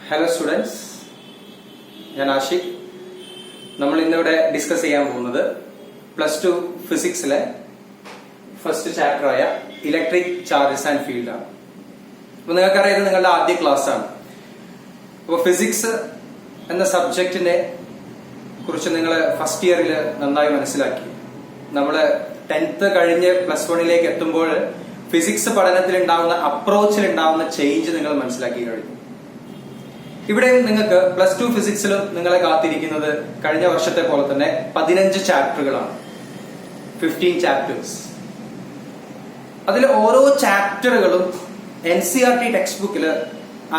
Hello students, ഞാൻ ആഷിഖ്. നമ്മൾ ഇന്നിവിടെ ഡിസ്കസ് ചെയ്യാൻ പോകുന്നത് +2 ഫിസിക്സിലെ ഫസ്റ്റ് ചാപ്റ്റർ ആയ ഇലക്ട്രിക് ചാർജസ് ആൻഡ് ഫീൽഡ് ആണ്. അപ്പൊ നിങ്ങൾക്കറിയാം, ഇത് നിങ്ങളുടെ ആദ്യ ക്ലാസ് ആണ്. അപ്പോൾ ഫിസിക്സ് എന്ന സബ്ജക്റ്റിനെ കുറിച്ച് നിങ്ങൾ ഫസ്റ്റ് ഇയറിൽ നന്നായി മനസ്സിലാക്കി. നമ്മൾ 10th കഴിഞ്ഞ് +1 എത്തുമ്പോൾ ഫിസിക്സ് പഠനത്തിൽ ഉണ്ടാവുന്ന അപ്രോച്ചിൽ ഉണ്ടാവുന്ന ചേഞ്ച് നിങ്ങൾ മനസ്സിലാക്കി കഴിഞ്ഞു. ഇവിടെ നിങ്ങൾക്ക് +2 ഫിസിക്സിലും നിങ്ങളെ കാത്തിരിക്കുന്നത് കഴിഞ്ഞ വർഷത്തെ പോലെ തന്നെ 15 ചാപ്റ്ററുകളാണ്, 15 ചാപ്റ്റേഴ്സ്. അതിൽ ഓരോ ചാപ്റ്ററുകളും NCERT ടെക്സ്റ്റ് ബുക്കിൽ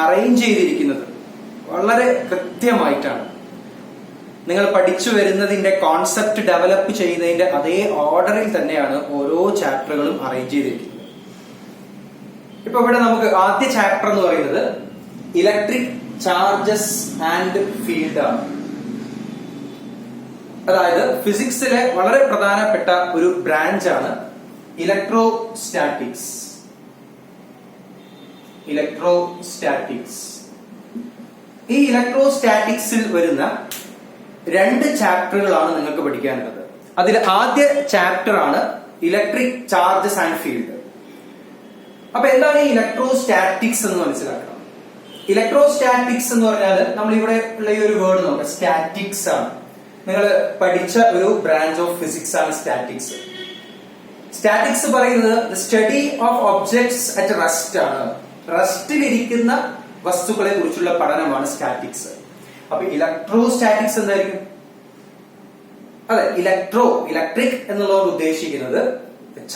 അറേഞ്ച് ചെയ്തിരിക്കുന്നത് വളരെ കൃത്യമായിട്ടാണ്. നിങ്ങൾ പഠിച്ചു വരുന്നതിന്റെ കോൺസെപ്റ്റ് ഡെവലപ്പ് ചെയ്യുന്നതിന്റെ അതേ ഓർഡറിൽ തന്നെയാണ് ഓരോ ചാപ്റ്ററുകളും അറേഞ്ച് ചെയ്തിരിക്കുന്നത്. ഇപ്പൊ ഇവിടെ നമുക്ക് ആദ്യ ചാപ്റ്റർ എന്ന് പറയുന്നത് ഇലക്ട്രിക് ചാർജസ് ആൻഡ് ഫീൽഡ് ആണ്. അതായത് ഫിസിക്സിലെ വളരെ പ്രധാനപ്പെട്ട ഒരു ബ്രാഞ്ച് ആണ് ഇലക്ട്രോസ്റ്റാറ്റിക്സ്. ഈ ഇലക്ട്രോസ്റ്റാറ്റിക്സിൽ വരുന്ന 2 ചാപ്റ്ററുകളാണ് നിങ്ങൾക്ക് പഠിക്കാനുള്ളത്. അതിൽ ആദ്യ ചാപ്റ്റർ ആണ് ഇലക്ട്രിക് ചാർജസ് ആൻഡ് ഫീൽഡ്. അപ്പൊ എന്താണ് ഈ ഇലക്ട്രോസ്റ്റാറ്റിക്സ് എന്ന് മനസ്സിലാക്കണം. ഇലക്ട്രോസ്റ്റാറ്റിക്സ് എന്ന് പറഞ്ഞാൽ നമ്മൾ ഇവിടെ ഉള്ള ഈ ഒരു വേർഡ് നോക്കാം, സ്റ്റാറ്റിക്സ് ആണ്. നിങ്ങൾ പഠിച്ച ഒരു ബ്രാഞ്ച് ഓഫ് ഫിസിക്സ് ആണ് സ്റ്റാറ്റിക്സ്. സ്റ്റാറ്റിക്സ് പറയുന്നത് study of objects at rest ആണ്. റെസ്റ്റിലിരിക്കുന്ന വസ്തുക്കളെ കുറിച്ചുള്ള പഠനമാണ് സ്റ്റാറ്റിക്സ്. അപ്പൊ ഇലക്ട്രോസ്റ്റാറ്റിക്സ് എന്തായിരിക്കും? അതെ, ഇലക്ട്രിക് എന്നുള്ളത് ഉദ്ദേശിക്കുന്നത്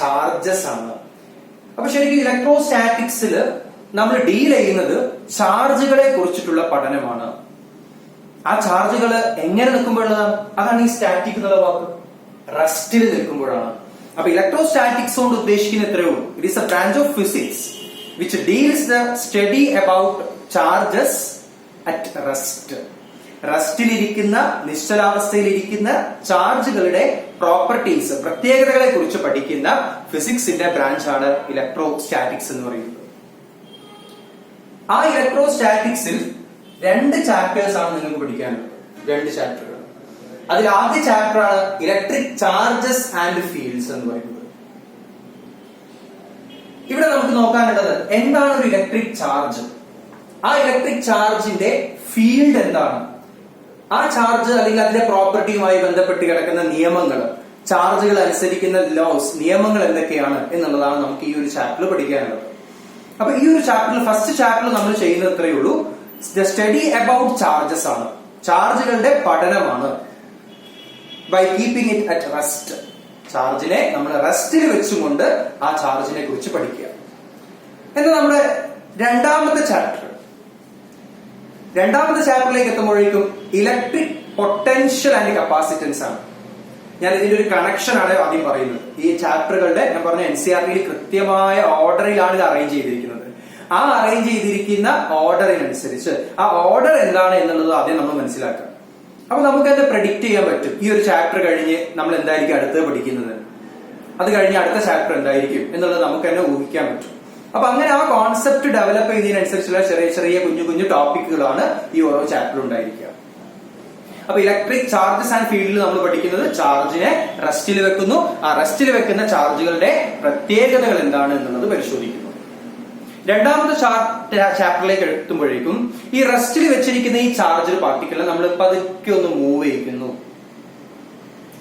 ചാർജസ് ആണ്. അപ്പൊ ശരിക്കും ഇലക്ട്രോസ്റ്റാറ്റിക്സിൽ നമ്മൾ ഡീൽ ചെയ്യുന്നത് ചാർജുകളെ കുറിച്ചിട്ടുള്ള പഠനമാണ്. ആ ചാർജുകൾ എങ്ങനെ നിൽക്കുമ്പോഴുള്ളതാണ്? അതാണ് ഈ സ്റ്റാറ്റിക് എന്നുള്ള വാക്ക്, റെസ്റ്റിൽ നിൽക്കുമ്പോഴാണ്. അപ്പൊ ഇലക്ട്രോസ്റ്റാറ്റിക്സ് കൊണ്ട് ഉദ്ദേശിക്കുന്ന എത്രയേ ഉള്ളൂ. It is a branch of physics which deals the study about charges at rest. റെസ്റ്റിലിരിക്കുന്ന, നിശ്ചലാവസ്ഥയിലിരിക്കുന്ന ചാർജുകളുടെ പ്രോപ്പർട്ടീസ്, പ്രത്യേകതകളെ കുറിച്ച് പഠിക്കുന്ന ഫിസിക്സിന്റെ ബ്രാഞ്ചാണ് ഇലക്ട്രോസ്റ്റാറ്റിക്സ് എന്ന് പറയുന്നത്. ആ ഇലക്ട്രോസ്റ്റാറ്റിക്സിൽ 2 ചാപ്റ്റേഴ്സ് ആണ് നിങ്ങൾക്ക് പഠിക്കാനുള്ളത്. 2 ചാപ്റ്ററുകൾ. അതിൽ ആദ്യ ചാപ്റ്റർ ആണ് ഇലക്ട്രിക് ചാർജസ് ആൻഡ് ഫീൽഡ്സ് എന്ന് പറയുന്നത്. ഇവിടെ നമുക്ക് നോക്കാനുള്ളത് എന്താണ് ഒരു ഇലക്ട്രിക് ചാർജ്, ആ ഇലക്ട്രിക് ചാർജിന്റെ ഫീൽഡ് എന്താണ്, ആ ചാർജ് അല്ലെങ്കിൽ അതിന്റെ പ്രോപ്പർട്ടിയുമായി ബന്ധപ്പെട്ട് കിടക്കുന്ന നിയമങ്ങൾ, ചാർജുകൾ അനുസരിക്കുന്ന ലോസ്, നിയമങ്ങൾ എന്തൊക്കെയാണ് എന്നുള്ളതാണ് നമുക്ക് ഈ ഒരു ചാപ്റ്ററിൽ പഠിക്കാനുള്ളത്. അപ്പൊ ഈ ഒരു ചാപ്റ്ററിൽ, ഫസ്റ്റ് ചാപ്റ്ററിൽ നമ്മൾ ചെയ്യുന്നത് ഇത്രയേ ഉള്ളൂ, ദ സ്റ്റഡി അബൌട്ട് ചാർജസ് ആണ്, ചാർജുകളുടെ പഠനമാണ്. By keeping it at rest, ചാർജിനെ നമ്മൾ റെസ്റ്റിൽ വെച്ചുകൊണ്ട് ആ ചാർജിനെ കുറിച്ച് പഠിക്കുക. എന്നാൽ നമ്മുടെ രണ്ടാമത്തെ ചാപ്റ്ററിലേക്ക് എത്തുമ്പോഴേക്കും ഇലക്ട്രിക് പൊട്ടൻഷ്യൽ ആൻഡ് കപ്പാസിറ്റൻസ് ആണ്. ഞാൻ ഇതിന്റെ ഒരു കണക്ഷൻ ആണ് ആദ്യം പറയുന്നത്. ഈ ചാപ്റ്ററുകളുടെ ഞാൻ പറഞ്ഞ NCERT കൃത്യമായ ഓർഡറിലാണ് ഇത് അറേഞ്ച് ചെയ്തിരിക്കുന്നത്. ആ അറേഞ്ച് ചെയ്തിരിക്കുന്ന ഓർഡറിനനുസരിച്ച് ആ ഓർഡർ എന്താണ് എന്നുള്ളത് ആദ്യം നമ്മൾ മനസ്സിലാക്കാം. അപ്പൊ നമുക്ക് അത് പ്രെഡിക്റ്റ് ചെയ്യാൻ പറ്റും. ഈ ഒരു ചാപ്റ്റർ കഴിഞ്ഞ് നമ്മൾ എന്തായിരിക്കും അടുത്ത് പഠിക്കുന്നത്, അത് കഴിഞ്ഞ് അടുത്ത ചാപ്റ്റർ എന്തായിരിക്കും എന്നുള്ളത് നമുക്ക് തന്നെ ഊഹിക്കാൻ പറ്റും. അപ്പൊ അങ്ങനെ ആ കോൺസെപ്റ്റ് ഡെവലപ്പ് ചെയ്യുന്നതിനനുസരിച്ചുള്ള ചെറിയ ചെറിയ കുഞ്ഞു ടോപ്പിക്കുകളാണ് ഈ ഓരോ ചാപ്റ്ററിൽ ഉണ്ടായിരിക്കുക. അപ്പൊ ഇലക്ട്രിക് ചാർജസ് ആൻഡ് ഫീൽഡിൽ നമ്മൾ പഠിക്കുന്നത് ചാർജിനെ റെസ്റ്റിൽ വെക്കുന്നു, ആ റെസ്റ്റിൽ വെക്കുന്ന ചാർജുകളുടെ പ്രത്യേകതകൾ എന്താണ് എന്നുള്ളത് പരിശോധിക്കുന്നു. രണ്ടാമത്തെ ചാപ്റ്ററിലേക്ക് എത്തുമ്പോഴേക്കും ഈ റെസ്റ്റിൽ വെച്ചിരിക്കുന്ന ഈ ചാർജ് പാർട്ടിക്കിളിനെ നമ്മൾ പതുക്കെ ഒന്ന് മൂവ് ചെയ്യിക്കുന്നു.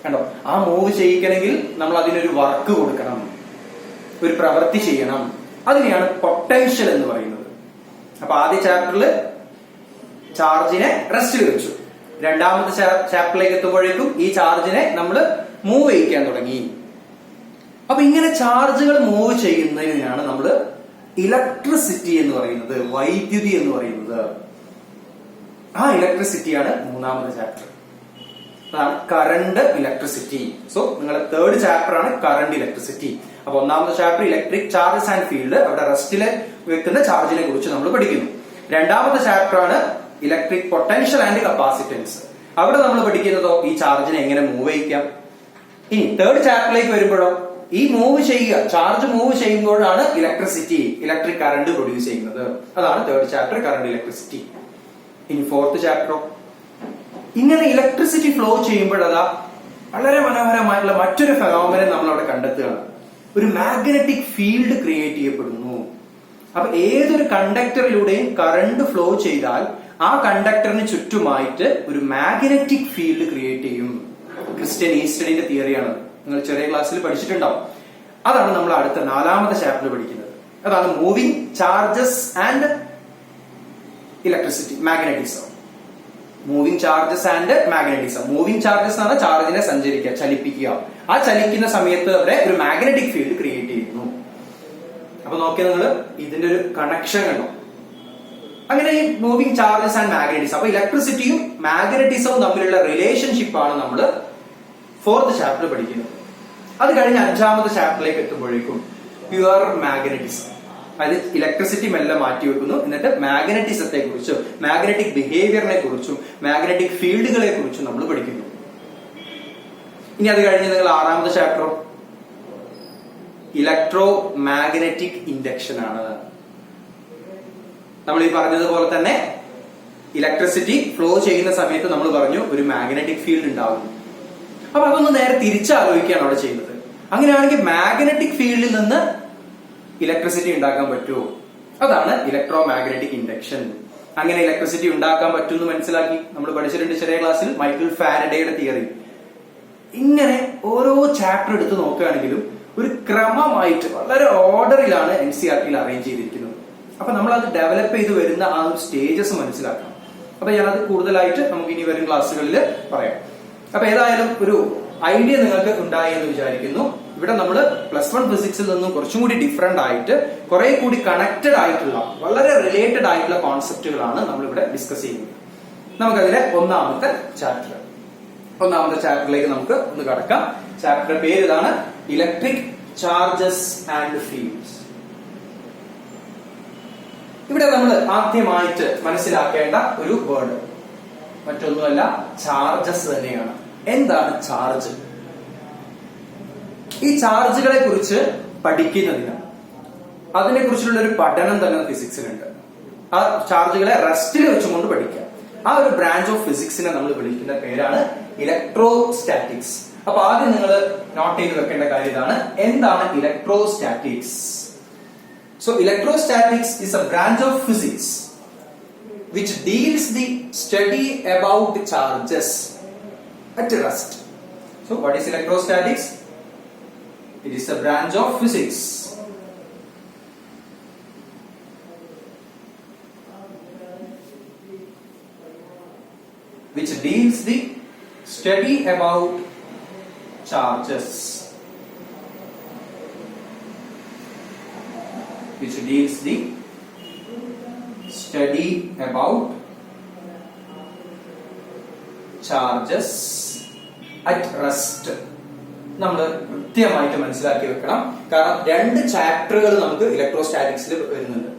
കണ്ടോ? ആ മൂവ് ചെയ്യിക്കണമെങ്കിൽ നമ്മൾ അതിനൊരു വർക്ക് കൊടുക്കണം, ഒരു പ്രവൃത്തി ചെയ്യണം. അതിനെയാണ് പൊട്ടൻഷ്യൽ എന്ന് പറയുന്നത്. അപ്പൊ ആദ്യ ചാപ്റ്ററിൽ ചാർജിനെ റെസ്റ്റിൽ വെച്ചു. രണ്ടാമത്തെ ചാപ്റ്ററിലേക്ക് എത്തുമ്പോഴേക്കും ഈ ചാർജിനെ നമ്മൾ മൂവ് ചെയ്യിക്കാൻ തുടങ്ങി. അപ്പൊ ഇങ്ങനെ ചാർജുകൾ മൂവ് ചെയ്യുന്നതിനാണ് നമ്മൾ ഇലക്ട്രിസിറ്റി എന്ന് പറയുന്നത്, വൈദ്യുതി എന്ന് പറയുന്നത്. ആ ഇലക്ട്രിസിറ്റിയാണ് മൂന്നാമത്തെ ചാപ്റ്റർ, അതാണ് കറണ്ട് ഇലക്ട്രിസിറ്റി. സോ നിങ്ങളുടെ 3rd ചാപ്റ്റർ ആണ് കറണ്ട് ഇലക്ട്രിസിറ്റി. അപ്പൊ ഒന്നാമത്തെ chapter electric charges and field, അവിടെ റെസ്റ്റില് വെക്കുന്ന ചാർജിനെ കുറിച്ച് നമ്മൾ പഠിക്കുന്നു. രണ്ടാമത്തെ ചാപ്റ്റർ ആണ് ഇലക്ട്രിക് പൊട്ടൻഷ്യൽ ആൻഡ് കപ്പാസിറ്റൻസ്. അവിടെ നമ്മൾ പഠിക്കുന്നതോ ഈ ചാർജിനെ എങ്ങനെ മൂവ് ചെയ്യിക്കാം. ഇനി 3rd ചാപ്റ്ററിലേക്ക് വരുമ്പോഴോ ഈ മൂവ് ചെയ്യുക, ചാർജ് മൂവ് ചെയ്യുമ്പോഴാണ് ഇലക്ട്രിക് കറണ്ട് പ്രൊഡ്യൂസ് ചെയ്യുന്നത്. അതാണ് 3rd ചാപ്റ്റർ കറണ്ട് ഇലക്ട്രിസിറ്റി. ഇനി ഫോർത്ത് ചാപ്റ്ററോ? ഇങ്ങനെ ഇലക്ട്രിസിറ്റി ഫ്ലോ ചെയ്യുമ്പോഴതാ വളരെ മനോഹരമായിട്ടുള്ള മറ്റൊരു ഫെനോമിനൻ നമ്മൾ അവിടെ കണ്ടെത്തുകയാണ്. ഒരു മാഗ്നറ്റിക് ഫീൽഡ് ക്രിയേറ്റ് ചെയ്യപ്പെടുന്നു. അപ്പൊ ഏതൊരു കണ്ടക്ടറിലൂടെയും കറണ്ട് ഫ്ലോ ചെയ്താൽ ആ കണ്ടക്ടറിന് ചുറ്റുമായിട്ട് ഒരു മാഗ്നറ്റിക് ഫീൽഡ് ക്രിയേറ്റ് ചെയ്യും. ക്രിസ്റ്റ്യൻ ഈസ്റ്റഡിന്റെ തിയറിയാണ്, നിങ്ങൾ ചെറിയ ക്ലാസ്സിൽ പഠിച്ചിട്ടുണ്ടാവും. അതാണ് നമ്മൾ അടുത്ത 4ാമത്തെ ചാപ്റ്റർ പഠിക്കുന്നത്. അതാണ് moving charges and electricity, magnetism. Moving charges and magnetism. Moving charges എന്ന് പറഞ്ഞാൽ ചാർജിനെ സഞ്ചരിക്കുക, ചലിപ്പിക്കുക. ആ ചലിക്കുന്ന സമയത്ത് അവരെ ഒരു മാഗ്നറ്റിക് ഫീൽഡ് ക്രിയേറ്റ് ചെയ്യുന്നു. അപ്പൊ നോക്കിയാൽ നിങ്ങൾ ഇതിന്റെ ഒരു കണക്ഷൻ കണ്ടോ? അങ്ങനെ ഈ മൂവിംഗ് ചാർജസ് ആൻഡ് മാഗ്നറ്റിസം, അപ്പൊ ഇലക്ട്രിസിറ്റിയും മാഗ്നറ്റിസവും തമ്മിലുള്ള റിലേഷൻഷിപ്പാണ് നമ്മൾ 4th ചാപ്റ്റർ പഠിക്കുന്നത്. അത് കഴിഞ്ഞ് 5ാമത്തെ ചാപ്റ്ററിലേക്ക് എത്തുമ്പോഴേക്കും പ്യുവർ മാഗ്നറ്റിസം, അതായത് ഇലക്ട്രിസിറ്റി മെല്ലെ മാറ്റി വെക്കുന്നു. എന്നിട്ട് മാഗ്നറ്റിസത്തെ കുറിച്ചും മാഗ്നറ്റിക് ബിഹേവിയറിനെ കുറിച്ചും മാഗ്നറ്റിക് ഫീൽഡുകളെ കുറിച്ചും നമ്മൾ പഠിക്കുന്നു. ഇനി അത് കഴിഞ്ഞ് നിങ്ങൾ 6ാമത്തെ ചാപ്റ്ററോ? ഇലക്ട്രോ മാഗ്നറ്റിക് ഇൻഡക്ഷൻ ആണ്. നമ്മൾ ഈ പറഞ്ഞതുപോലെ തന്നെ ഇലക്ട്രിസിറ്റി ഫ്ലോ ചെയ്യുന്ന സമയത്ത് നമ്മൾ പറഞ്ഞു ഒരു മാഗ്നറ്റിക് ഫീൽഡ് ഉണ്ടാവുന്നു. അപ്പൊ അതൊന്ന് നേരെ തിരിച്ചാലോചിക്കുകയാണ് അവിടെ ചെയ്യുന്നത്. അങ്ങനെയാണെങ്കിൽ മാഗ്നറ്റിക് ഫീൽഡിൽ നിന്ന് ഇലക്ട്രിസിറ്റി ഉണ്ടാക്കാൻ പറ്റുമോ? അതാണ് ഇലക്ട്രോ മാഗ്നറ്റിക് ഇൻഡക്ഷൻ. അങ്ങനെ ഇലക്ട്രിസിറ്റി ഉണ്ടാക്കാൻ പറ്റുമെന്ന് മനസ്സിലാക്കി നമ്മൾ പഠിച്ചിട്ടുണ്ട് ചെറിയ ക്ലാസ്സിൽ, മൈക്കിൾ ഫാരഡേയുടെ തിയറി. ഇങ്ങനെ ഓരോ ചാപ്റ്റർ എടുത്ത് നോക്കുകയാണെങ്കിലും ഒരു ക്രമമായിട്ട് വളരെ ഓർഡറിലാണ് NCERT അറേഞ്ച് ചെയ്തിരിക്കുന്നത്. അപ്പൊ നമ്മൾ അത് ഡെവലപ്പ് ചെയ്ത് വരുന്ന ആ ഒരു സ്റ്റേജസ് മനസ്സിലാക്കണം. അപ്പൊ ഞാനത് കൂടുതലായിട്ട് നമുക്ക് ഇനി വരും ക്ലാസ്സുകളിൽ പറയാം. അപ്പൊ ഏതായാലും ഒരു ഐഡിയ നിങ്ങൾക്ക് ഉണ്ടായി എന്ന് വിചാരിക്കുന്നു. ഇവിടെ നമ്മൾ +1 ഫിസിക്സിൽ നിന്നും കുറച്ചും കൂടി ഡിഫറെന്റ് ആയിട്ട് കുറെ കൂടി കണക്റ്റഡ് ആയിട്ടുള്ള വളരെ റിലേറ്റഡ് ആയിട്ടുള്ള കോൺസെപ്റ്റുകളാണ് നമ്മൾ ഇവിടെ ഡിസ്കസ് ചെയ്യുന്നത്. നമുക്കതിലെ 1ാമത്തെ ചാപ്റ്ററിലേക്ക് നമുക്ക് ഒന്ന് കടക്കാം. ചാപ്റ്റർ പേര് ഇതാണ്, ഇലക്ട്രിക് ചാർജസ് ആൻഡ് ഫീൽഡ്സ്. ഇവിടെ നമ്മൾ ആദ്യമായിട്ട് മനസ്സിലാക്കേണ്ട ഒരു വേർഡ് മറ്റൊന്നുമല്ല, ചാർജസ് തന്നെയാണ്. എന്താണ് ചാർജ്? ഈ ചാർജുകളെ കുറിച്ച് പഠിക്കുന്നതിന് അതിനെ കുറിച്ചുള്ള ഒരു പഠനം തന്നെ ഫിസിക്സിലുണ്ട്. ആ ചാർജുകളെ റെസ്റ്റിൽ വെച്ചുകൊണ്ട് പഠിക്കാം. ആ ഒരു ബ്രാഞ്ച് ഓഫ് ഫിസിക്സിനെ നമ്മൾ വിളിക്കുന്ന പേരാണ് ഇലക്ട്രോസ്റ്റാറ്റിക്സ്. അപ്പൊ ആദ്യം നിങ്ങൾ നോട്ട് ചെയ്ത് വെക്കേണ്ട കാര്യം ഇതാണ്, എന്താണ് electrostatics? So electrostatics is a branch of physics which deals the study about the charges at rest. So what is electrostatics? It is a branch of physics which deals the study about charges. Which deals the study about charges at rest. നമ്മൾ കൃത്യമായിട്ട് മനസ്സിലാക്കി വെക്കണം. കാരണം 2 ചാപ്റ്ററുകൾ നമുക്ക് ഇലക്ട്രോസ്റ്റാറ്റിക്സിൽ വരുന്നുണ്ട്.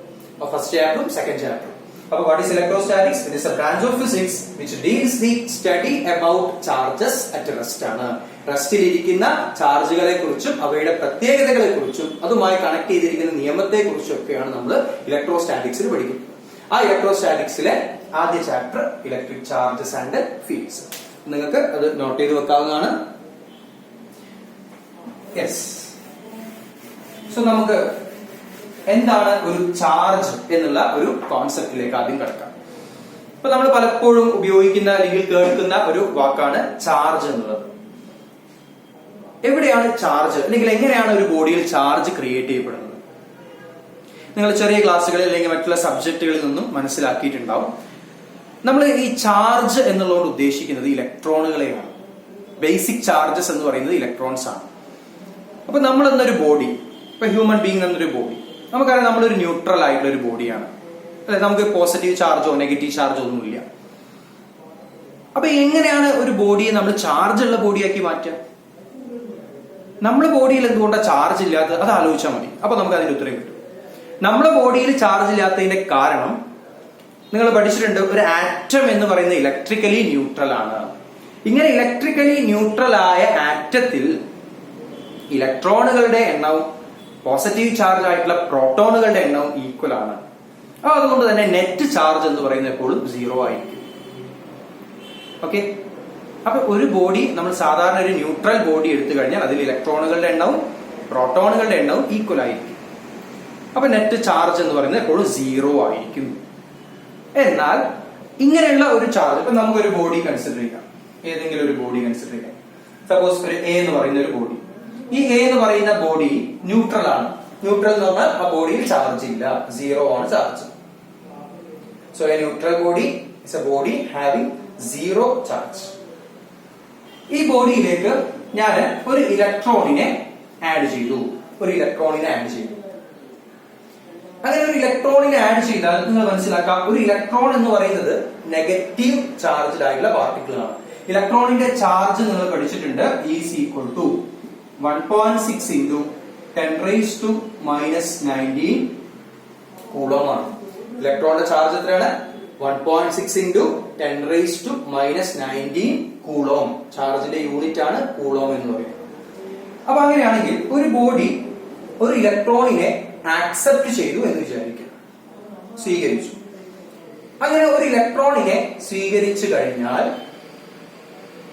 First ചാപ്റ്ററും second ചാപ്റ്ററും. അപ്പൊ what is electrostatics? It is a branch of physics which deals the study about charges at rest ആണ്. റെസ്റ്റിൽ ഇരിക്കുന്ന ചാർജുകളെ കുറിച്ചും അവയുടെ പ്രത്യേകതകളെ കുറിച്ചും അതുമായി കണക്ട് ചെയ്തിരിക്കുന്ന നിയമത്തെ കുറിച്ചും ഒക്കെയാണ് നമ്മൾ ഇലക്ട്രോസ്റ്റാറ്റിക്സിൽ പഠിക്കുന്നത്. ആ ഇലക്ട്രോസ്റ്റാറ്റിക്സിലെ ആദ്യ chapter electric charges and fields. നിങ്ങൾക്ക് അത് നോട്ട് ചെയ്ത് വെക്കാവുന്നതാണ്. യെസ്. സോ നമുക്ക് എന്താണ് ഒരു ചാർജ് എന്നുള്ള ഒരു കോൺസെപ്റ്റിലേക്ക് ആദ്യം കിടക്കാം. ഇപ്പൊ നമ്മൾ പലപ്പോഴും ഉപയോഗിക്കുന്ന അല്ലെങ്കിൽ കേൾക്കുന്ന ഒരു വാക്കാണ് ചാർജ് എന്നുള്ളത്. എവിടെയാണ് ചാർജ്, അല്ലെങ്കിൽ എങ്ങനെയാണ് ഒരു ബോഡിയിൽ ചാർജ് ക്രിയേറ്റ് ചെയ്യപ്പെടുന്നത്? നിങ്ങൾ ചെറിയ ക്ലാസ്സുകളിൽ അല്ലെങ്കിൽ മറ്റുള്ള സബ്ജക്റ്റുകളിൽ നിന്നും മനസ്സിലാക്കിയിട്ടുണ്ടാവും. നമ്മൾ ഈ ചാർജ് എന്നുള്ളതുകൊണ്ട് ഉദ്ദേശിക്കുന്നത് ഇലക്ട്രോണുകളെയാണ്. ബേസിക് ചാർജസ് എന്ന് പറയുന്നത് ഇലക്ട്രോൺസ് ആണ്. അപ്പൊ നമ്മൾ എന്നൊരു ബോഡി, ഇപ്പൊ ഹ്യൂമൻ ബീങ് എന്നൊരു ബോഡി, നമുക്കറിയാം നമ്മളൊരു ന്യൂട്രൽ ആയിട്ടുള്ള ഒരു ബോഡിയാണ് അല്ലെ. നമുക്ക് പോസിറ്റീവ് ചാർജോ നെഗറ്റീവ് ചാർജോ ഒന്നുമില്ല. അപ്പൊ എങ്ങനെയാണ് ഒരു ബോഡിയെ നമ്മൾ ചാർജ് ഉള്ള ബോഡിയാക്കി മാറ്റുക? നമ്മുടെ ബോഡിയിൽ എന്തുകൊണ്ടാണ് ചാർജ് ഇല്ലാത്തത്? അത് ആലോചിച്ചാൽ മതി. അപ്പൊ നമുക്ക് അതിന്റെ ഉത്തരം കിട്ടും. നമ്മുടെ ബോഡിയിൽ ചാർജ് ഇല്ലാത്തതിന്റെ കാരണം നിങ്ങൾ പഠിച്ചിട്ടുണ്ട്, ഒരു ആറ്റം എന്ന് പറയുന്നത് ഇലക്ട്രിക്കലി ന്യൂട്രൽ ആണ്. ഇങ്ങനെ ഇലക്ട്രിക്കലി ന്യൂട്രൽ ആയ ആറ്റത്തിൽ ഇലക്ട്രോണുകളുടെ എണ്ണവും പോസിറ്റീവ് ചാർജ് ആയിട്ടുള്ള പ്രോട്ടോണുകളുടെ എണ്ണവും ഈക്വൽ ആണ്. അതുകൊണ്ട് തന്നെ നെറ്റ് ചാർജ് എന്ന് പറയുന്നത് എപ്പോഴും 0 ആയിരിക്കും. ഓക്കെ, അപ്പൊ ഒരു ബോഡി നമ്മൾ സാധാരണ ഒരു ന്യൂട്രൽ ബോഡി എടുത്തു കഴിഞ്ഞാൽ അതിൽ ഇലക്ട്രോണുകളുടെ എണ്ണവും പ്രോട്ടോണുകളുടെ എണ്ണവും ഈക്വൽ ആയിരിക്കും. അപ്പൊ നെറ്റ് ചാർജ് എന്ന് പറയുന്നത് എപ്പോഴും 0 ആയിരിക്കും. എന്നാൽ ഇങ്ങനെയുള്ള ഒരു ചാർജ്, ഇപ്പൊ നമുക്കൊരു ബോഡി കൺസിഡർ ചെയ്യാം, ഏതെങ്കിലും ഒരു ബോഡി കൺസിഡർ ചെയ്യാം. സപ്പോസ് ഒരു എ എന്ന് പറയുന്ന ഒരു ബോഡി. ഈ എ എന്ന് പറയുന്ന ബോഡി ന്യൂട്രൽ ആണ്. ന്യൂട്രൽ എന്ന് പറഞ്ഞാൽ ആ ബോഡിയിൽ ചാർജ് ഇല്ല, 0 ആണ് charge. So A neutral body is A body having 0 charge. ഈ ബോഡിയിലേക്ക് ഞാൻ ഒരു ഇലക്ട്രോണിനെ ആഡ് ചെയ്തു. അങ്ങനെ ഒരു ഇലക്ട്രോണിനെ ആഡ് ചെയ്താൽ നിങ്ങൾ മനസ്സിലാക്കാം, ഒരു ഇലക്ട്രോൺ എന്ന് പറയുന്നത് നെഗറ്റീവ് ചാർജ്ഡ് ആയിട്ടുള്ള പാർട്ടിക്കിൾ ആണ്. ഇലക്ട്രോണിന്റെ ചാർജ് നിങ്ങൾ പഠിച്ചിട്ടുണ്ട്, is equal to 1.6 into 10⁻⁻19 coulomb ആണ്. ഇലക്ട്രോണിന്റെ ചാർജ് എത്രയാണ്? 1.6 into 10⁻⁻19 കൂളോം. ചാർജിന്റെ യൂണിറ്റ് ആണ് കൂളോം എന്ന് പറയുന്നത്. അപ്പൊ അങ്ങനെയാണെങ്കിൽ ഒരു ബോഡി ഒരു ഇലക്ട്രോണിനെ ആക്സെപ്റ്റ് ചെയ്തു എന്ന് വിചാരിക്കുക, സ്വീകരിച്ചു. അങ്ങനെ ഒരു ഇലക്ട്രോണിനെ സ്വീകരിച്ചു കഴിഞ്ഞാൽ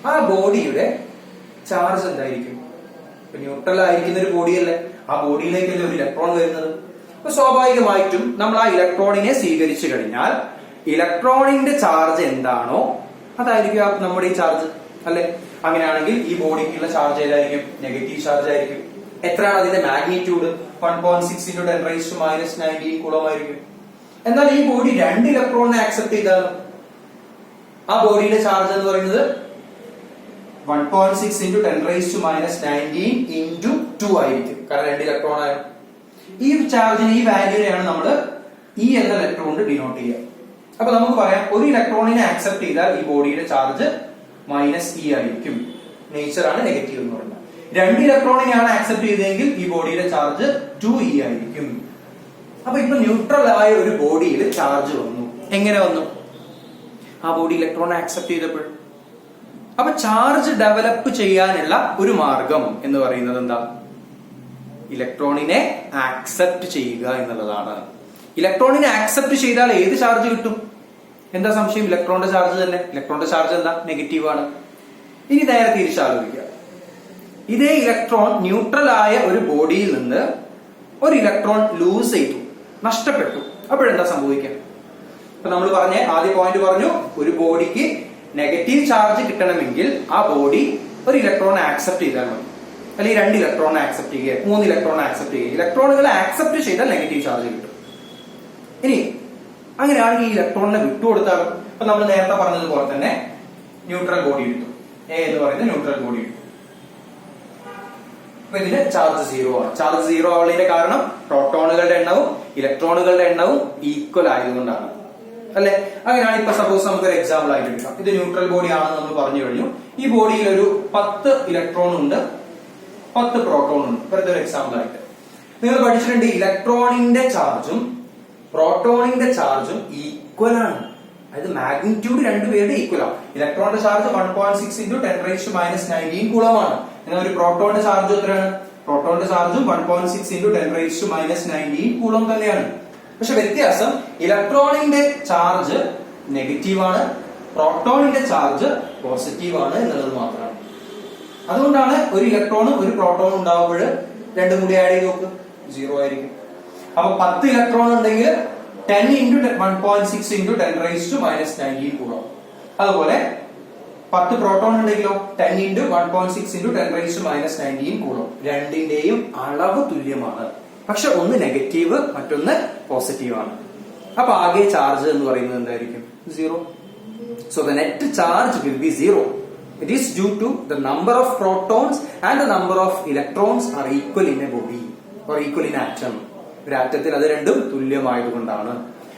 ആ ബോഡിയുടെ ചാർജ് എന്തായിരിക്കും? ന്യൂട്രൽ ആയിരിക്കുന്ന ഒരു ബോഡിയല്ലേ, ആ ബോഡിയിലേക്കല്ലേ ഒരു ഇലക്ട്രോൺ വരുന്നത്. അപ്പൊ സ്വാഭാവികമായിട്ടും നമ്മൾ ആ ഇലക്ട്രോണിനെ സ്വീകരിച്ചു കഴിഞ്ഞാൽ ഇലക്ട്രോണിന്റെ ചാർജ് എന്താണോ അതായിരിക്കും നമ്മുടെ ഈ ചാർജ്, അല്ലെ? അങ്ങനെയാണെങ്കിൽ ഈ ബോഡിക്കുള്ള ചാർജ് ഏതായിരിക്കും? നെഗറ്റീവ് ചാർജ് ആയിരിക്കും. എത്രയാണ് അതിന്റെ മാഗ്നിറ്റ്യൂഡ്? 1.6 into 10⁻⁻19 കൂളോം ആയിരിക്കും. എന്നാൽ ഈ ബോഡി 2 ഇലക്ട്രോണിനെ ആക്സെപ്റ്റ് ചെയ്താലും ആ ബോഡിയുടെ ചാർജ് എന്ന് പറയുന്നത് 1.6 into 10⁻⁻19 into 2 ആയിരിക്കും. കാരണം 2 ഇലക്ട്രോൺ ആണ്. ഈ ചാർജിന്, ഈ വാല്യൂനെയാണ് നമ്മൾ ഇ എന്ന ലെറ്റർ കൊണ്ട് ഡിനോട്ട് ചെയ്യുക. അപ്പൊ നമുക്ക് പറയാം, ഒരു ഇലക്ട്രോണിനെ ആക്സെപ്റ്റ് ചെയ്താൽ ഈ ബോഡിയുടെ ചാർജ് -e ആയിരിക്കും. നേച്ചർ ആണ് നെഗറ്റീവ് എന്ന് പറയുന്നത്. 2 ഇലക്ട്രോണിനെയാണ് ആക്സെപ്റ്റ് ചെയ്തതെങ്കിൽ ഈ ബോഡിയുടെ ചാർജ് 2e ആയിരിക്കും. അപ്പൊ ഇപ്പൊ ന്യൂട്രൽ ആയ ഒരു ബോഡിയിൽ ചാർജ് വന്നു. എങ്ങനെ വന്നു? ആ ബോഡി ഇലക്ട്രോണിനെ ആക്സെപ്റ്റ് ചെയ്തപ്പോൾ. അപ്പൊ ചാർജ് ഡെവലപ്പ് ചെയ്യാനുള്ള ഒരു മാർഗം എന്ന് പറയുന്നത് എന്താ? ഇലക്ട്രോണിനെ ആക്സെപ്റ്റ് ചെയ്യുക എന്നുള്ളതാണ്. ഇലക്ട്രോണിനെ ആക്സെപ്റ്റ് ചെയ്താൽ ഏത് ചാർജ് കിട്ടും? എന്താ സംശയം? ഇലക്ട്രോണിന്റെ ചാർജ് തന്നെ. ഇലക്ട്രോണിന്റെ ചാർജ് എന്താ? നെഗറ്റീവ് ആണ്. ഇനി നേരെ തിരിച്ചാലോചിക്കുക. ഇതേ ഇലക്ട്രോൺ ന്യൂട്രൽ ആയ ഒരു ബോഡിയിൽ നിന്ന് ഒരു ഇലക്ട്രോൺ ലൂസ് ചെയ്തു, നഷ്ടപ്പെട്ടു. അപ്പോഴെന്താ സംഭവിക്കുക? ഇപ്പൊ നമ്മൾ പറഞ്ഞ ആദ്യ പോയിന്റ് പറഞ്ഞു, ഒരു ബോഡിക്ക് നെഗറ്റീവ് ചാർജ് കിട്ടണമെങ്കിൽ ആ ബോഡി ഒരു ഇലക്ട്രോൺ ആക്സെപ്റ്റ് ചെയ്താൽ മതി. അല്ലെങ്കിൽ 2 ഇലക്ട്രോൺ ആക്സെപ്റ്റ് ചെയ്യുക, 3 ഇലക്ട്രോൺ ആക്സെപ്റ്റ് ചെയ്യുക. ഇലക്ട്രോണുകളെ ആക്സെപ്റ്റ് ചെയ്താൽ നെഗറ്റീവ് ചാർജ് കിട്ടും. ഇനി അങ്ങനെയാണെങ്കിൽ ഈ ഇലക്ട്രോണിനെ വിട്ടുകൊടുത്താലും, ഇപ്പൊ നമ്മൾ നേരത്തെ പറഞ്ഞതുപോലെ തന്നെ ന്യൂട്രൽ ബോഡി എടുത്തു, എ എന്ന് പറയുന്ന ന്യൂട്രൽ ബോഡി എടുത്തു. അപ്പൊ ഇതിന് ചാർജ് 0 ആണ്. ചാർജ് 0 ആവുന്നതിന്റെ കാരണം പ്രോട്ടോണുകളുടെ എണ്ണവും ഇലക്ട്രോണുകളുടെ എണ്ണവും ഈക്വൽ ആയതുകൊണ്ടാണ്, അല്ലെ? അങ്ങനെയാണ്. ഇപ്പൊ സപ്പോസ് നമുക്കൊരു എക്സാമ്പിൾ ആയിട്ട് എടുക്കാം. ഇത് ന്യൂട്രൽ ബോഡി ആണെന്ന് നമ്മൾ പറഞ്ഞു കഴിഞ്ഞു. ഈ ബോഡിയിൽ ഒരു 10 ഇലക്ട്രോൺ ഉണ്ട്, 10 പ്രോട്ടോൺ ഉണ്ട്. വെറുതെ ഒരു എക്സാമ്പിൾ ആയിട്ട് നിങ്ങൾ പഠിച്ചിട്ടുണ്ട്, ഇലക്ട്രോണിന്റെ ചാർജും പ്രോട്ടോണിന്റെ ചാർജും ഈക്വൽ ആണ്. അതായത് മാഗ്നിറ്റ്യൂഡ് രണ്ടുപേരുടെ ഈക്വൽ ആണ്. ഇലക്ട്രോണിന്റെ ചാർജ് 1.6 into 10⁻⁻19 കൂളമാണ്. എന്നാൽ ഒരു പ്രോട്ടോണിന്റെ ചാർജ് എത്രയാണ്? പ്രോട്ടോണിന്റെ ചാർജും 1.6 into 10⁻⁻19 കൂളം തന്നെയാണ്. പക്ഷെ വ്യത്യാസം, ഇലക്ട്രോണിന്റെ ചാർജ് നെഗറ്റീവ് ആണ്, പ്രോട്ടോണിന്റെ ചാർജ് പോസിറ്റീവ് ആണ് എന്നുള്ളത് മാത്രമാണ്. അതുകൊണ്ടാണ് ഒരു ഇലക്ട്രോണും ഒരു പ്രോട്ടോണും ഉണ്ടാവുമ്പോൾ രണ്ടും കൂടി ആഡ് ചെയ്ത് നോക്ക്, 0 ആയിരിക്കും. അപ്പൊ 10 ഇലക്ട്രോൺ ഉണ്ടെങ്കിൽ 10 into 1.6 into 10⁻⁻19 കൂളം. അതുപോലെ 10 പ്രോട്ടോൺ ഉണ്ടെങ്കിലോ 10 into 1.6 into 10⁻⁻19 കൂളം. രണ്ടിന്റെയും അളവ് തുല്യമാണ്, പക്ഷെ ഒന്ന് നെഗറ്റീവ് മറ്റൊന്ന് പോസിറ്റീവ് ആണ്. അപ്പൊ ആകെ ചാർജ് എന്ന് പറയുന്നത് എന്തായിരിക്കും? 0. So the net charge will be 0. It is due to the number of protons and the number of electrons are equal in a body or equal in atom. ഒരു ആറ്റത്തിൽ അത് രണ്ടും തുല്യമായതുകൊണ്ടാണ്.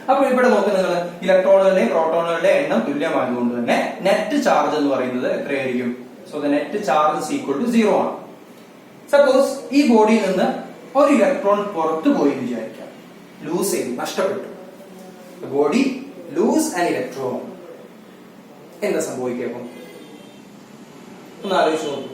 അപ്പൊ ഇവിടെ നോക്കുക നിങ്ങൾ, ഇലക്ട്രോണുകളുടെയും പ്രോട്ടോണുകളുടെയും എണ്ണം തുല്യമായതുകൊണ്ട് തന്നെ നെറ്റ് ചാർജ് എന്ന് പറയുന്നത് എത്രയായിരിക്കും? So the net charge is equal to 0 ആണ്. സപ്പോസ് ഈ ബോഡിയിൽ നിന്ന് ഒരു ഇലക്ട്രോൺ പുറത്തു പോയി എന്ന് വിചാരിക്കാം, ലൂസ് ചെയ്തു, നഷ്ടപ്പെട്ടു. Body lose an electron. എന്താ സംഭവിക്കുക? ഒന്ന് ആലോചിച്ച് നോക്കൂ.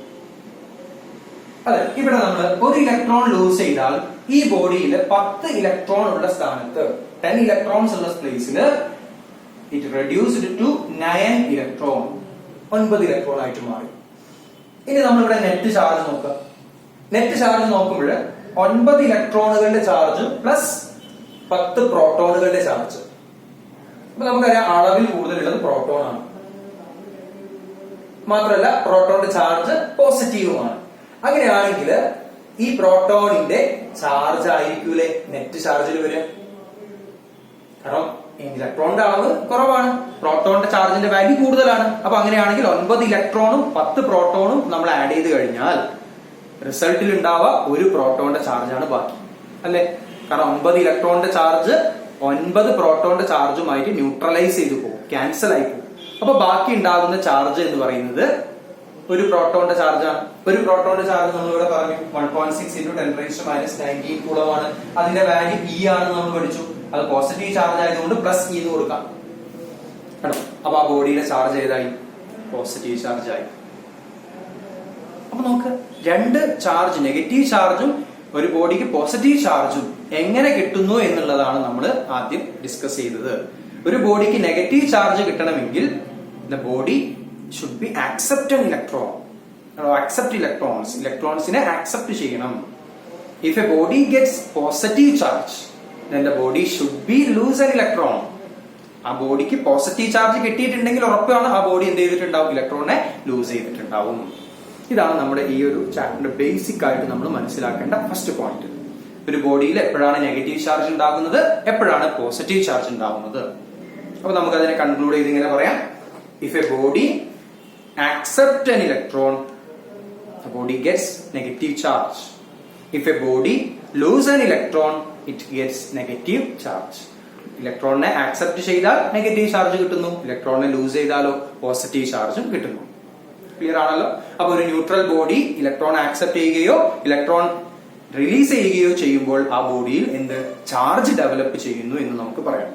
അതെ, ഇവിടെ നമ്മൾ ഒരു ഇലക്ട്രോൺ ലൂസ് ചെയ്താൽ ഈ ബോഡിയിൽ 10 ഇലക്ട്രോൺ ഉള്ള സ്ഥാനത്ത് 10 ഇലക്ട്രോൺസ് ഉള്ള സ്പേസിന് it reduced to 9 electron, 9 electron ആയിട്ട് മാറി. ഇനി നമ്മളിവിടെ നെറ്റ് ചാർജ് നോക്കാം. നെറ്റ് ചാർജ് നോക്കുമ്പോൾ 9 ഇലക്ട്രോണുകളുടെ ചാർജ് പ്ലസ് 10 പ്രോട്ടോണുകളുടെ ചാർജ്. അപ്പൊ നമുക്കറിയാം അളവിൽ കൂടുതലുള്ളത് പ്രോട്ടോൺ ആണ്. മാത്രമല്ല പ്രോട്ടോണിന്റെ ചാർജ് പോസിറ്റീവുമാണ്. അങ്ങനെയാണെങ്കിൽ ഈ പ്രോട്ടോണിന്റെ ചാർജ് ആയിരിക്കൂലേ നെറ്റ് ചാർജിൽ വരിക? കാരണം ഇലക്ട്രോണിന്റെ അളവ് കുറവാണ്, പ്രോട്ടോണിന്റെ ചാർജിന്റെ വാല്യൂ കൂടുതലാണ്. അപ്പൊ അങ്ങനെയാണെങ്കിൽ 9 ഇലക്ട്രോണും 10 പ്രോട്ടോണും നമ്മൾ ആഡ് ചെയ്ത് കഴിഞ്ഞാൽ റിസൾട്ടിൽ ഉണ്ടാവുക ഒരു പ്രോട്ടോണിന്റെ ചാർജാണ് ബാക്കി, അല്ലെ? കാരണം 9 ഇലക്ട്രോണിന്റെ ചാർജ് 9 പ്രോട്ടോണിന്റെ ചാർജുമായിട്ട് ന്യൂട്രലൈസ് ചെയ്തു പോകും, ക്യാൻസൽ ആയി പോകും. അപ്പൊ ബാക്കി ഉണ്ടാകുന്ന ചാർജ് എന്ന് പറയുന്നത് ഒരു പ്രോട്ടോണിന്റെ ചാർജാണ്. ഒരു പ്രോട്ടോണിന്റെ ചാർജ് നമ്മളിവിടെ പറഞ്ഞു 1.6 × 10⁻⁹ കൂളമാണ്. അതിന്റെ വാല്യൂ E ആണെന്ന് നമ്മൾ പഠിച്ചു. അത് പോസിറ്റീവ് ചാർജ് ആയതുകൊണ്ട് പ്ലസ് E എന്ന് കൊടുക്കാം. അപ്പൊ ആ ബോഡിയുടെ ചാർജ് ഏതായി? പോസിറ്റീവ് ചാർജ് ആയി. അപ്പൊ നമുക്ക് രണ്ട് ചാർജ്, നെഗറ്റീവ് ചാർജും ഒരു ബോഡിക്ക് പോസിറ്റീവ് ചാർജും എങ്ങനെ കിട്ടുന്നു എന്നുള്ളതാണ് നമ്മൾ ആദ്യം ഡിസ്കസ് ചെയ്തത്. ഒരു ബോഡിക്ക് നെഗറ്റീവ് ചാർജ് കിട്ടണമെങ്കിൽ the body should be accept an electron, accept electrons, ഇലക്ട്രോൺസിനെ ആക്സെപ്റ്റ് ചെയ്യണം. If a body gets positive charge, then the body should be lose an electron. ആ ബോഡിക്ക് പോസിറ്റീവ് ചാർജ് കിട്ടിയിട്ടുണ്ടെങ്കിൽ ഉറപ്പാണ് ആ ബോഡി എന്ത് ചെയ്തിട്ടുണ്ടാവും? ഇലക്ട്രോണിനെ ലൂസ് ചെയ്തിട്ടുണ്ടാവും. ഇതാണ് നമ്മുടെ ഈ ഒരു ചാപ്റ്ററിന്റെ ബേസിക് ആയിട്ട് നമ്മൾ മനസ്സിലാക്കേണ്ട ഫസ്റ്റ് പോയിന്റ്. ഒരു ബോഡിയിൽ എപ്പോഴാണ് നെഗറ്റീവ് ചാർജ് ഉണ്ടാകുന്നത്, എപ്പോഴാണ് പോസിറ്റീവ് ചാർജ് ഉണ്ടാകുന്നത്? അപ്പൊ നമുക്ക് അതിനെ കൺക്ലൂഡ് ചെയ്ത് ഇങ്ങനെ പറയാം: if A body accept an electron, the body gets negative charge. If a body lose an electron, it gets negative charge. ഇലക്ട്രോണിനെ ആക്സെപ്റ്റ് ചെയ്താൽ നെഗറ്റീവ് ചാർജ് കിട്ടുന്നു, ഇലക്ട്രോണിനെ ലൂസ് ചെയ്താലോ പോസിറ്റീവ് ചാർജും കിട്ടുന്നു. ക്ലിയർ ആണല്ലോ? അപ്പൊ ഒരു ന്യൂട്രൽ ബോഡി ഇലക്ട്രോൺ ആക്സെപ്റ്റ് ചെയ്യുകയോ ഇലക്ട്രോൺ റിലീസ് ചെയ്യുകയോ ചെയ്യുമ്പോൾ ആ ബോഡിയിൽ എന്ത് ചാർജ് ഡെവലപ്പ് ചെയ്യുന്നു എന്ന് നമുക്ക് പറയാം.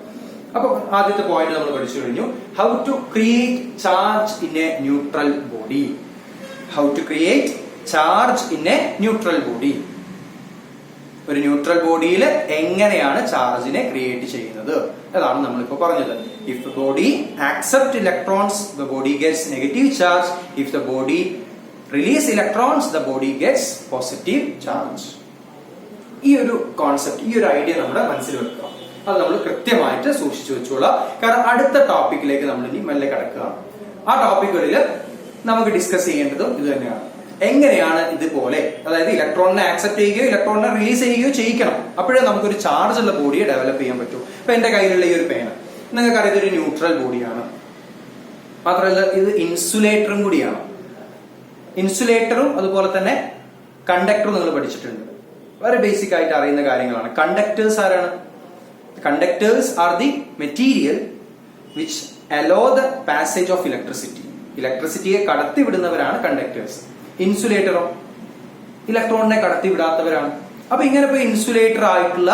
അപ്പൊ ആദ്യത്തെ പോയിന്റ് നമ്മൾ പഠിച്ചു കഴിഞ്ഞു. How to create charge in a neutral body. How to create charge in a neutral body. ഒരു ന്യൂട്രൽ ബോഡിയിൽ എങ്ങനെയാണ് ചാർജിനെ ക്രിയേറ്റ് ചെയ്യുന്നത് അതാണ് നമ്മളിപ്പോ പറഞ്ഞത്. If the body accept electrons, the body gets negative charge. If the body release electrons, the body gets positive charge. ഈ ഒരു കോൺസെപ്റ്റ്, ഈ ഒരു ഐഡിയ നമ്മുടെ മനസ്സിൽ വെക്കുക. അത് നമ്മൾ കൃത്യമായിട്ട് സൂക്ഷിച്ചു വെച്ചോളാം. കാരണം അടുത്ത ടോപ്പിക്കിലേക്ക് നമ്മൾ ഇനി മെല്ലെ കിടക്കുകയാണ്. ആ ടോപ്പിക്കുകളിൽ നമുക്ക് ഡിസ്കസ് ചെയ്യേണ്ടതും ഇത് തന്നെയാണ്. എങ്ങനെയാണ് ഇതുപോലെ, അതായത് ഇലക്ട്രോണിനെ ആക്സെപ്റ്റ് ചെയ്യുകയോ ഇലക്ട്രോണിനെ റിലീസ് ചെയ്യുകയോ ചെയ്യിക്കണം, അപ്പോഴേ നമുക്കൊരു ചാർജ് ഉള്ള ബോഡിയെ ഡെവലപ്പ് ചെയ്യാൻ പറ്റൂ. ഇപ്പൊ എന്റെ കയ്യിലുള്ള ഈ ഒരു പേന നിങ്ങൾക്കറിയാം, ഇതൊരു ന്യൂട്രൽ ബോഡിയാണ്. മാത്രമല്ല ഇത് ഇൻസുലേറ്ററും കൂടിയാണ്. ഇൻസുലേറ്ററും അതുപോലെ തന്നെ കണ്ടക്ടറും നിങ്ങൾ പഠിച്ചിട്ടുണ്ട്. വളരെ ബേസിക് ആയിട്ട് അറിയുന്ന കാര്യങ്ങളാണ്. കണ്ടക്ടേഴ്സ് ആരാണ്? Conductors are the material which allow the passage of electricity. ഇലക്ട്രിസിറ്റിയെ കടത്തിവിടുന്നവരാണ് കണ്ടക്ടേഴ്സ്. ഇൻസുലേറ്ററോ ഇലക്ട്രോണിനെ കടത്തിവിടാത്തവരാണ്. അപ്പൊ ഇങ്ങനെ ഇപ്പൊ ഇൻസുലേറ്റർ ആയിട്ടുള്ള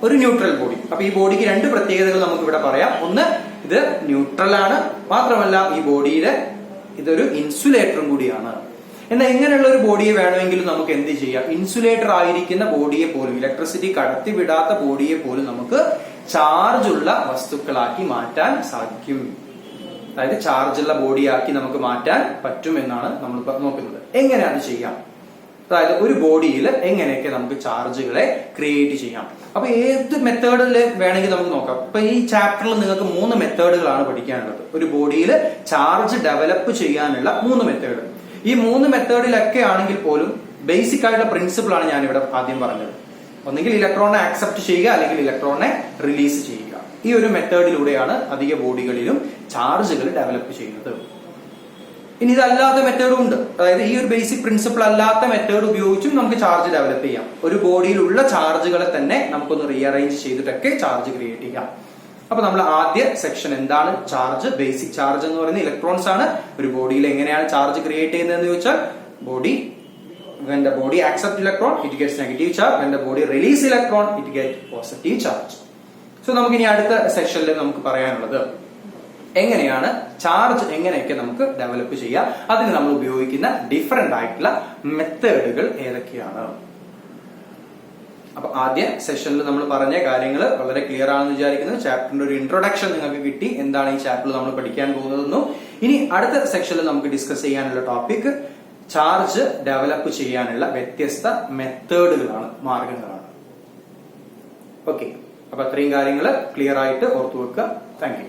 ഒരു ന്യൂട്രൽ ബോഡി. അപ്പൊ ഈ ബോഡിക്ക് രണ്ട് പ്രത്യേകതകൾ നമുക്ക് ഇവിടെ പറയാം. ഒന്ന്, ഇത് ന്യൂട്രൽ ആണ്. മാത്രമല്ല ഈ ബോഡിയുടെ ഇതൊരു ഇൻസുലേറ്ററും കൂടിയാണ്. എന്നാൽ ഇങ്ങനെയുള്ള ഒരു ബോഡിയെ വേണമെങ്കിലും നമുക്ക് എന്ത് ചെയ്യാം? ഇൻസുലേറ്റർ ആയിരിക്കുന്ന ബോഡിയെ പോലും, ഇലക്ട്രിസിറ്റി കടത്തിവിടാത്ത ബോഡിയെ പോലും നമുക്ക് ചാർജുള്ള വസ്തുക്കളാക്കി മാറ്റാൻ സാധിക്കും. അതായത് ചാർജുള്ള ബോഡിയാക്കി നമുക്ക് മാറ്റാൻ പറ്റും എന്നാണ് നമ്മൾ നോക്കുന്നത്. എങ്ങനെ അത് ചെയ്യാം? അതായത് ഒരു ബോഡിയിൽ എങ്ങനെയൊക്കെ നമുക്ക് ചാർജുകളെ ക്രിയേറ്റ് ചെയ്യാം. അപ്പൊ ഏത് മെത്തേഡിൽ വേണമെങ്കിൽ നമുക്ക് നോക്കാം. ഇപ്പൊ ഈ ചാപ്റ്ററിൽ നിങ്ങൾക്ക് 3 മെത്തേഡുകളാണ് പഠിക്കാനുള്ളത്. ഒരു ബോഡിയിൽ ചാർജ് ഡെവലപ്പ് ചെയ്യാനുള്ള 3 മെത്തേഡ്. ഈ 3 മെത്തേഡിലൊക്കെ ആണെങ്കിൽ പോലും ബേസിക് ആയിട്ടുള്ള പ്രിൻസിപ്പിൾ ആണ് ഞാനിവിടെ ആദ്യം പറഞ്ഞത്. ഒന്നെങ്കിൽ ഇലക്ട്രോണിനെ ആക്സെപ്റ്റ് ചെയ്യുക, അല്ലെങ്കിൽ ഇലക്ട്രോണിനെ റിലീസ് ചെയ്യുക. ഈ ഒരു മെത്തേഡിലൂടെയാണ് അധിക ബോഡികളിലും ചാർജുകൾ ഡെവലപ്പ് ചെയ്യുന്നത്. ഇനി ഇതല്ലാത്ത മെത്തേഡും ഉണ്ട്. അതായത് ഈ ഒരു ബേസിക് പ്രിൻസിപ്പിൾ അല്ലാത്ത മെത്തേഡ് ഉപയോഗിച്ചും നമുക്ക് ചാർജ് ഡെവലപ്പ് ചെയ്യാം. ഒരു ബോഡിയിലുള്ള ചാർജുകളെ തന്നെ നമുക്കൊന്ന് റീഅറേഞ്ച് ചെയ്തിട്ടൊക്കെ ചാർജ് ക്രിയേറ്റ് ചെയ്യാം. അപ്പൊ നമ്മൾ ആദ്യ സെക്ഷൻ എന്താണ് ചാർജ്, ബേസിക് ചാർജ് എന്ന് പറയുന്നത് ഇലക്ട്രോൺസ് ആണ്. ഒരു ബോഡിയിൽ എങ്ങനെയാണ് ചാർജ് ക്രിയേറ്റ് ചെയ്യുന്നതെന്ന് ചോദിച്ചാൽ, body when the body accept electron it gets negative charge, when the body release electron it gets positive charge. So നമുക്ക് ഇനി അടുത്ത സെക്ഷനിൽ നമുക്ക് പറയാനുള്ളത് എങ്ങനെയാണ് ചാർജ് എങ്ങനെയൊക്കെ നമുക്ക് ഡെവലപ്പ് ചെയ്യാം, അതിന് നമ്മൾ ഉപയോഗിക്കുന്ന ഡിഫറെന്റ് ആയിട്ടുള്ള മെത്തേഡുകൾ ഏതൊക്കെയാണ്. അപ്പൊ ആദ്യ സെഷനിൽ നമ്മൾ പറഞ്ഞ കാര്യങ്ങൾ വളരെ ക്ലിയർ ആണെന്ന് വിചാരിക്കുന്നു. ചാപ്റ്ററിന്റെ ഒരു ഇൻട്രൊഡക്ഷൻ നിങ്ങൾക്ക് കിട്ടി, എന്താണ് ഈ ചാപ്റ്ററിൽ നമ്മൾ പഠിക്കാൻ പോകുന്നതെന്നും. ഇനി അടുത്ത സെക്ഷനിൽ നമുക്ക് ഡിസ്കസ് ചെയ്യാനുള്ള ടോപ്പിക് ചാർജ് ഡെവലപ്പ് ചെയ്യാനുള്ള വ്യത്യസ്ത മെത്തേഡുകളാണ്, മാർഗങ്ങളാണ്. ഓക്കെ, അപ്പൊ അത്രയും കാര്യങ്ങൾ ക്ലിയർ ആയിട്ട് ഓർത്തു വെക്കുക. Thank you.